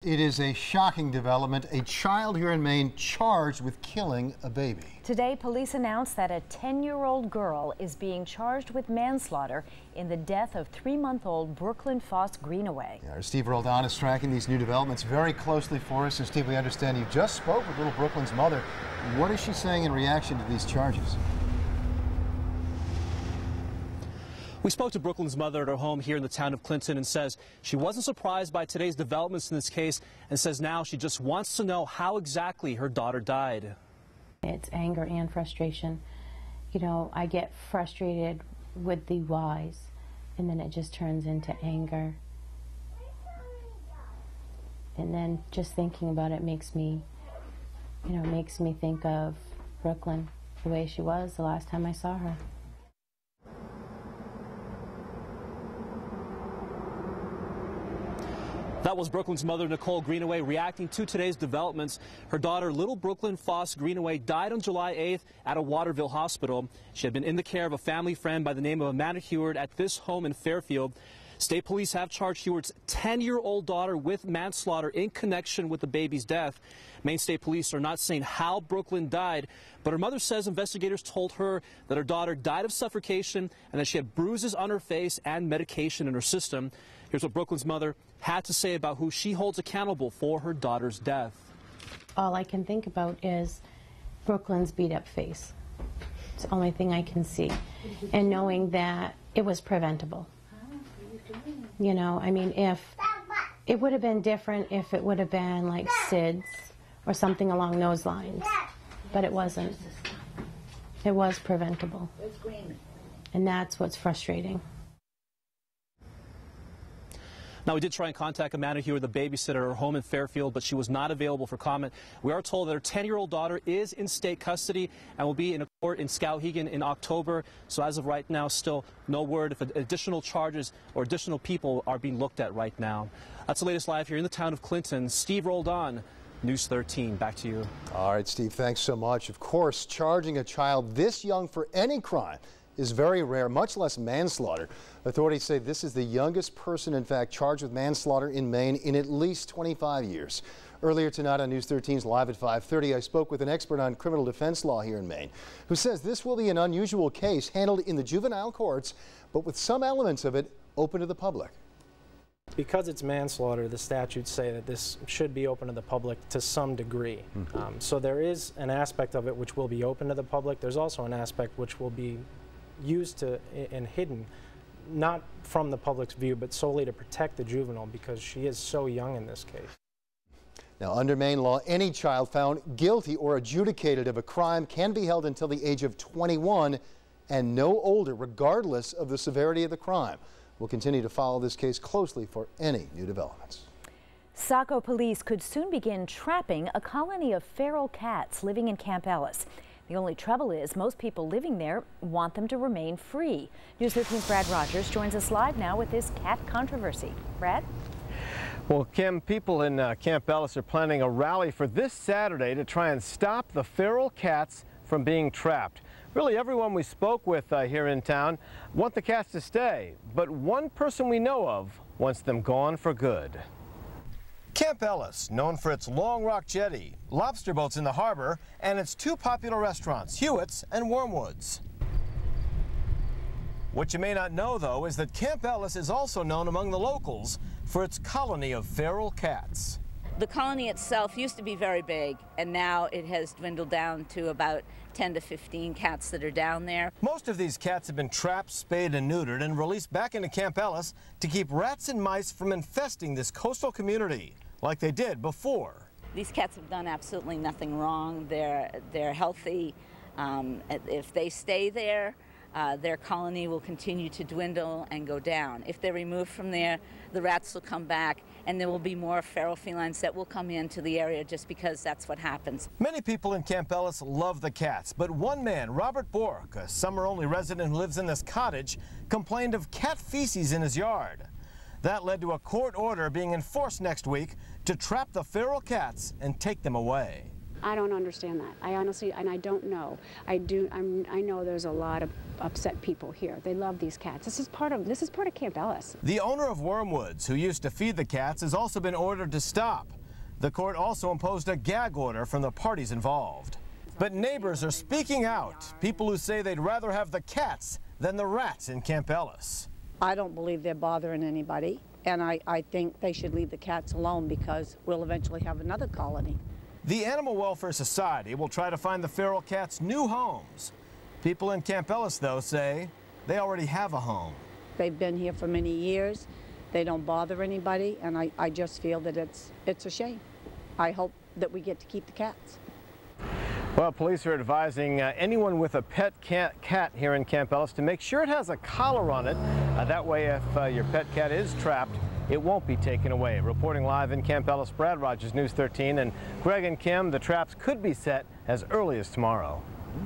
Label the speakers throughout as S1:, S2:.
S1: It is a shocking development. A child here in Maine charged with killing a baby.
S2: Today, police announced that a 10-year-old girl is being charged with manslaughter in the death of 3-month-old Brooklyn Foss Greenaway.
S1: Our Steve Roldan is tracking these new developments very closely for us. And Steve, we understand you just spoke with little Brooklyn's mother. What is she saying in reaction to these charges?
S3: We spoke to Brooklyn's mother at her home here in the town of Clinton and says she wasn't surprised by today's developments in this case and says now she just wants to know how exactly her daughter died.
S4: It's anger and frustration. You know, I get frustrated with the whys and then it just turns into anger. And then just thinking about it makes me think of Brooklyn the way she was the last time I saw her.
S3: That was Brooklyn's mother, Nicole Greenaway, reacting to today's developments. Her daughter, little Brooklyn Foss Greenaway, died on July 8th at a Waterville hospital. She had been in the care of a family friend by the name of Amanda Heward at this home in Fairfield. State police have charged Heward's 10-year-old daughter with manslaughter in connection with the baby's death. Maine State Police are not saying how Brooklyn died, but her mother says investigators told her that her daughter died of suffocation and that she had bruises on her face and medication in her system. Here's what Brooklyn's mother had to say about who she holds accountable for her daughter's death.
S4: All I can think about is Brooklyn's beat-up face. It's the only thing I can see. And knowing that it was preventable. You know, I mean, if it would have been different if it would have been like SIDS or something along those lines, but it wasn't. It was preventable. And that's what's frustrating.
S3: Now, we did try and contact Amanda Heward, the babysitter, at her home in Fairfield, but she was not available for comment. We are told that her 10-year-old daughter is in state custody and will be in a court in Skowhegan in October. So as of right now, still no word if additional charges or additional people are being looked at right now. That's the latest live here in the town of Clinton. Steve Roldan, News 13. Back to you.
S1: All right, Steve, thanks so much. Of course, charging a child this young for any crime is very rare, much less manslaughter. Authorities say this is the youngest person, in fact, charged with manslaughter in Maine in at least 25 years. Earlier tonight on News 13's Live at 5:30, I spoke with an expert on criminal defense law here in Maine, who says this will be an unusual case handled in the juvenile courts, but with some elements of it open to the public.
S5: Because it's manslaughter, the statutes say that this should be open to the public to some degree. So there is an aspect of it which will be open to the public. There's also an aspect which will be used and hidden, not from the public's view, but solely to protect the juvenile because she is so young in this case.
S1: Now, under Maine law, any child found guilty or adjudicated of a crime can be held until the age of 21 and no older, regardless of the severity of the crime. We'll continue to follow this case closely for any new developments.
S2: Saco police could soon begin trapping a colony of feral cats living in Camp Ellis. The only trouble is most people living there want them to remain free. News 13's Brad Rogers joins us live now with this cat controversy. Brad?
S6: Well, Kim, people in Camp Ellis are planning a rally for this Saturday to try and stop the feral cats from being trapped. Really, everyone we spoke with here in town want the cats to stay, but one person we know of wants them gone for good.
S7: Camp Ellis, known for its Long Rock jetty, lobster boats in the harbor, and its two popular restaurants, Hewitt's and Wormwood's. What you may not know, though, is that Camp Ellis is also known among the locals for its colony of feral cats.
S8: The colony itself used to be very big, and now it has dwindled down to about 10 to 15 cats that are down there.
S7: Most of these cats have been trapped, spayed, and neutered and released back into Camp Ellis to keep rats and mice from infesting this coastal community, like they did before.
S8: These cats have done absolutely nothing wrong. They're healthy. If they stay there, their colony will continue to dwindle and go down. If they're removed from there, the rats will come back, and there will be more feral felines that will come into the area just because that's what happens.
S7: Many people in Camp Ellis love the cats, but one man, Robert Bork, a summer-only resident who lives in this cottage, complained of cat feces in his yard. That led to a court order being enforced next week to trap the feral cats and take them away.
S9: I don't understand that. I honestly, and I don't know. I know there's a lot of upset people here. They love these cats. This is part of Camp Ellis.
S7: The owner of Wormwoods, who used to feed the cats, has also been ordered to stop. The court also imposed a gag order from the parties involved. But neighbors are speaking out. People who say they'd rather have the cats than the rats in Camp Ellis.
S10: I don't believe they're bothering anybody, and I think they should leave the cats alone because we'll eventually have another colony.
S7: The Animal Welfare Society will try to find the feral cats new homes. People in Camp Ellis, though, say they already have a home.
S10: They've been here for many years. They don't bother anybody, and I just feel that it's a shame. I hope that we get to keep the cats.
S6: Well, police are advising anyone with a pet cat here in Camp Ellis to make sure it has a collar on it. That way, if your pet cat is trapped, it won't be taken away. Reporting live in Camp Ellis, Brad Rogers, News 13. And Greg and Kim, the traps could be set as early as tomorrow.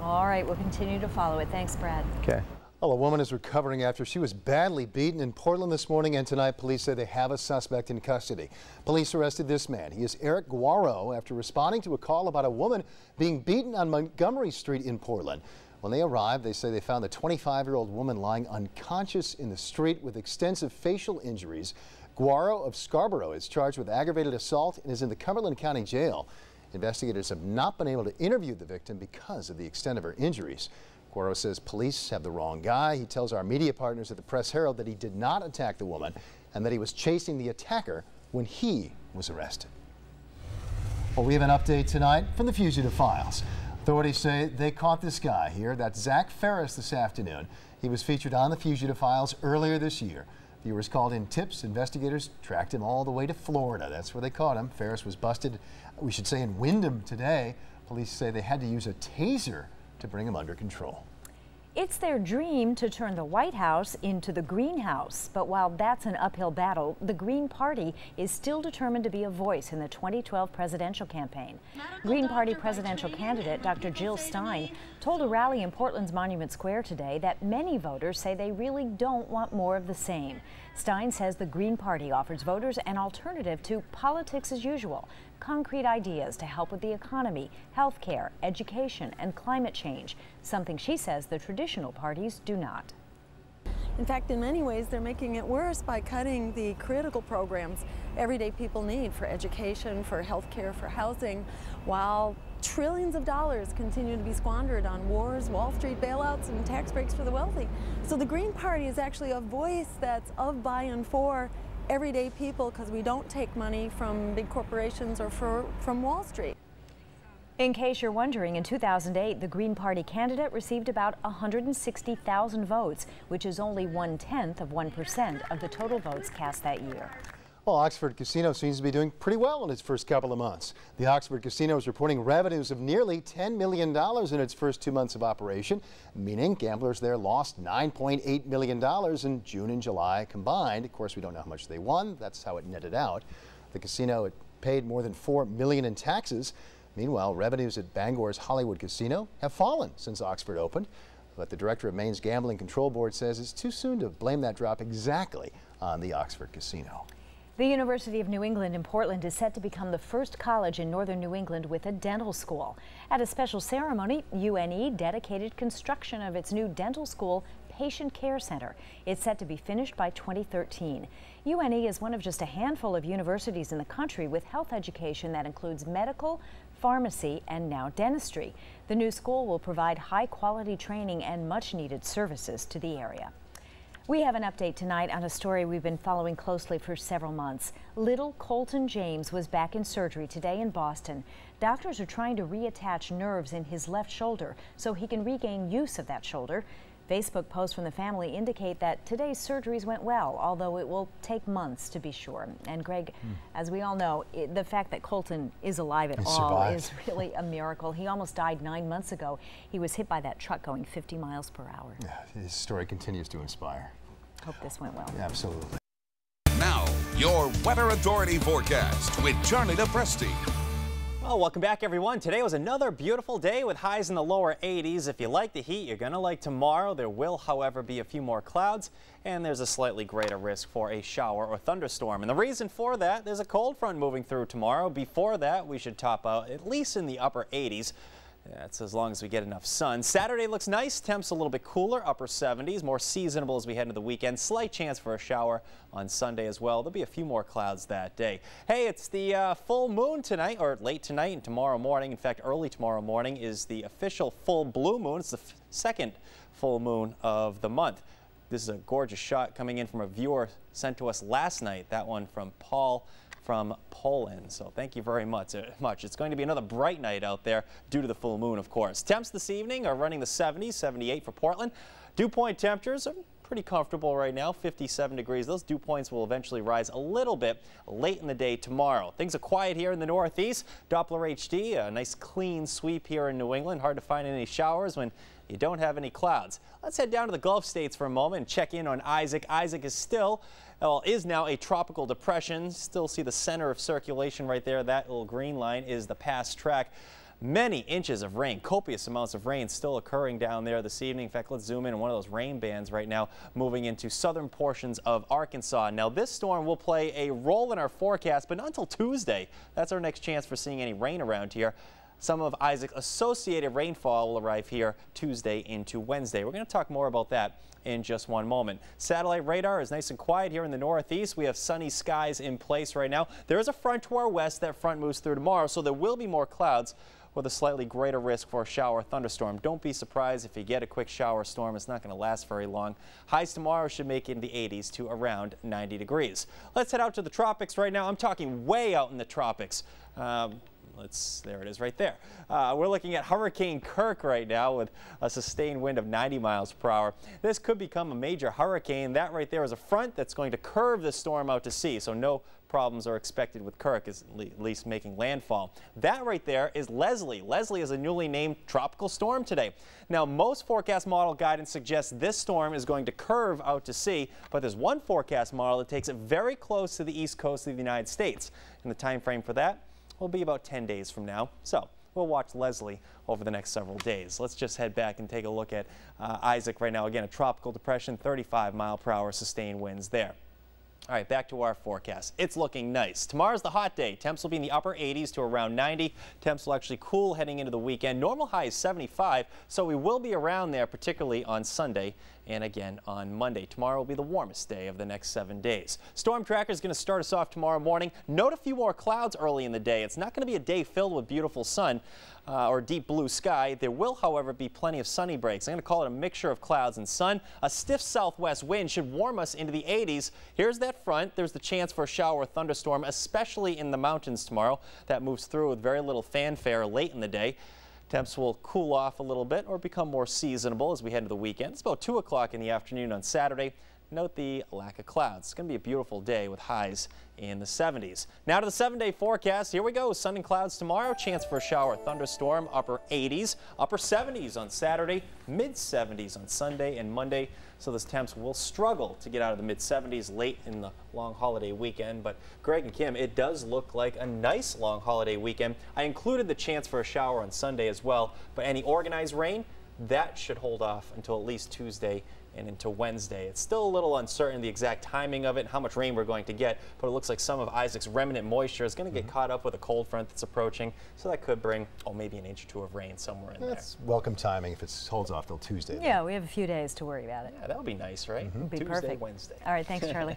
S2: All right, we'll continue to follow it. Thanks, Brad.
S6: Okay.
S1: Well, a woman is recovering after she was badly beaten in Portland this morning, and tonight police say they have a suspect in custody. Police arrested this man. He is Eric Guaro after responding to a call about a woman being beaten on Montgomery Street in Portland. When they arrived, they say they found the 25-year-old woman lying unconscious in the street with extensive facial injuries. Guaro of Scarborough is charged with aggravated assault and is in the Cumberland County Jail. Investigators have not been able to interview the victim because of the extent of her injuries. Guaro says police have the wrong guy. He tells our media partners at the Press-Herald that he did not attack the woman and that he was chasing the attacker when he was arrested. Well, we have an update tonight from the Fugitive Files. Authorities say they caught this guy here. That's Zach Ferris this afternoon. He was featured on the Fugitive Files earlier this year. Viewers called in tips. Investigators tracked him all the way to Florida. That's where they caught him. Ferris was busted, we should say, in Windham today. Police say they had to use a taser to bring him under control.
S2: It's their dream to turn the White House into the greenhouse. But while that's an uphill battle, the Green Party is still determined to be a voice in the 2012 presidential campaign. Green Party presidential candidate Dr. Jill Stein told a rally in Portland's Monument Square today that many voters say they really don't want more of the same. Stein says the Green Party offers voters an alternative to politics as usual, concrete ideas to help with the economy, health care, education, and climate change, something she says the traditional parties do not.
S11: In fact, in many ways, they're making it worse by cutting the critical programs everyday people need for education, for health care, for housing, while trillions of dollars continue to be squandered on wars, Wall Street bailouts, and tax breaks for the wealthy. So the Green Party is actually a voice that's of, by, and for everyday people, because we don't take money from big corporations or from Wall Street.
S2: In case you're wondering, in 2008, the Green Party candidate received about 160,000 votes, which is only 1/10 of 1% of the total votes cast that year.
S1: Well, Oxford Casino seems to be doing pretty well in its first couple of months. The Oxford Casino is reporting revenues of nearly $10 million in its first 2 months of operation, meaning gamblers there lost $9.8 million in June and July combined. Of course, we don't know how much they won. That's how it netted out. The casino had paid more than $4 million in taxes. Meanwhile, revenues at Bangor's Hollywood Casino have fallen since Oxford opened. But the director of Maine's Gambling Control Board says it's too soon to blame that drop exactly on the Oxford Casino.
S2: The University of New England in Portland is set to become the first college in northern New England with a dental school. At a special ceremony, UNE dedicated construction of its new dental school patient care center. It's set to be finished by 2013. UNE is one of just a handful of universities in the country with health education that includes medical, pharmacy, and now dentistry. The new school will provide high-quality training and much-needed services to the area. We have an update tonight on a story we've been following closely for several months. Little Colton James was back in surgery today in Boston. Doctors are trying to reattach nerves in his left shoulder so he can regain use of that shoulder. Facebook posts from the family indicate that today's surgeries went well, although it will take months to be sure. And Greg, as we all know, the fact that Colton is alive at all is really a miracle. He almost died 9 months ago. He was hit by that truck going 50 miles per hour.
S1: Yeah, his story continues to inspire.
S2: Hope this went well.
S1: Yeah, absolutely.
S12: Now, your Weather Authority forecast with Charlie DePresti. Well, welcome back, everyone. Today was another beautiful day with highs in the lower 80s. If you like the heat, you're going to like tomorrow. There will, however, be a few more clouds, and there's a slightly greater risk for a shower or thunderstorm. And the reason for that, there's a cold front moving through tomorrow. Before that, we should top out at least in the upper 80s. That's as long as we get enough sun. Saturday looks nice. Temps a little bit cooler, upper 70s, more seasonable as we head into the weekend. Slight chance for a shower on Sunday as well. There'll be a few more clouds that day. Hey, it's the full moon tonight, or late tonight and tomorrow morning. In fact, early tomorrow morning is the official full blue moon. It's the second full moon of the month. This is a gorgeous shot coming in from a viewer sent to us last night. That one from Paul from Poland. So thank you very much. It's going to be another bright night out there due to the full moon, of course. Temps this evening are running the 70s, 78 for Portland. Dew point temperatures are pretty comfortable right now, 57 degrees. Those dew points will eventually rise a little bit late in the day tomorrow. Things are quiet here in the Northeast. Doppler HD, a nice clean sweep here in New England. Hard to find any showers when you don't have any clouds. Let's head down to the Gulf states for a moment and check in on Isaac. Isaac is now a tropical depression. Still see the center of circulation right there. That little green line is the past track. Many inches of rain, copious amounts of rain still occurring down there this evening. In fact, let's zoom in on one of those rain bands right now, moving into southern portions of Arkansas. Now, this storm will play a role in our forecast, but not until Tuesday. That's our next chance for seeing any rain around here. Some of Isaac's associated rainfall will arrive here Tuesday into Wednesday. We're going to talk more about that in just one moment. Satellite radar is nice and quiet here in the Northeast. We have sunny skies in place right now. There is a front to our west. That front moves through tomorrow, so there will be more clouds with a slightly greater risk for a shower or thunderstorm. Don't be surprised if you get a quick shower or storm. It's not going to last very long. Highs tomorrow should make it in the 80s to around 90 degrees. Let's head out to the tropics right now. I'm talking way out in the tropics. There it is right there. We're looking at Hurricane Kirk right now with a sustained wind of 90 miles per hour. This could become a major hurricane. That right there is a front that's going to curve the storm out to sea, so no problems are expected with Kirk, at least making landfall. That right there is Leslie. Leslie is a newly named tropical storm today. Now, most forecast model guidance suggests this storm is going to curve out to sea, but there's one forecast model that takes it very close to the east coast of the United States. And the time frame for that will be about 10 days from now. So we'll watch Leslie over the next several days. Let's just head back and take a look at Isaac right now. Again, a tropical depression, 35 mile per hour sustained winds there. All right, back to our forecast. It's looking nice. Tomorrow's the hot day. Temps will be in the upper 80s to around 90. Temps will actually cool heading into the weekend. Normal high is 75, so we will be around there, particularly on Sunday and again on Monday. Tomorrow will be the warmest day of the next 7 days. Storm Tracker is going to start us off tomorrow morning. Note a few more clouds early in the day. It's not going to be a day filled with beautiful sun or deep blue sky. There will, however, be plenty of sunny breaks. I'm going to call it a mixture of clouds and sun. A stiff southwest wind should warm us into the 80s. Here's that front. There's the chance for a shower or thunderstorm, especially in the mountains tomorrow. That moves through with very little fanfare late in the day. Temps will cool off a little bit or become more seasonable as we head into the weekend. It's about 2 o'clock in the afternoon on Saturday. Note the lack of clouds. It's going to be a beautiful day with highs in the 70s. Now to the 7-day forecast. Here we go. Sun and clouds tomorrow. Chance for a shower, thunderstorm, upper 80s, upper 70s on Saturday, mid 70s on Sunday and Monday. So those temps will struggle to get out of the mid 70s late in the long holiday weekend. But Greg and Kim, it does look like a nice long holiday weekend. I included the chance for a shower on Sunday as well, but any organized rain, that should hold off until at least Tuesday and into Wednesday. It's still a little uncertain the exact timing of it and how much rain we're going to get, but it looks like some of Isaac's remnant moisture is going to get caught up with a cold front that's approaching, so that could bring, maybe an inch or two of rain somewhere in there.
S1: That's welcome timing if it holds off till Tuesday.
S2: Yeah, we have a few days to worry about it.
S12: Yeah, that would be nice, right?
S2: It'd be
S12: Tuesday,
S2: perfect.
S12: Wednesday.
S2: All right, thanks, Charlie.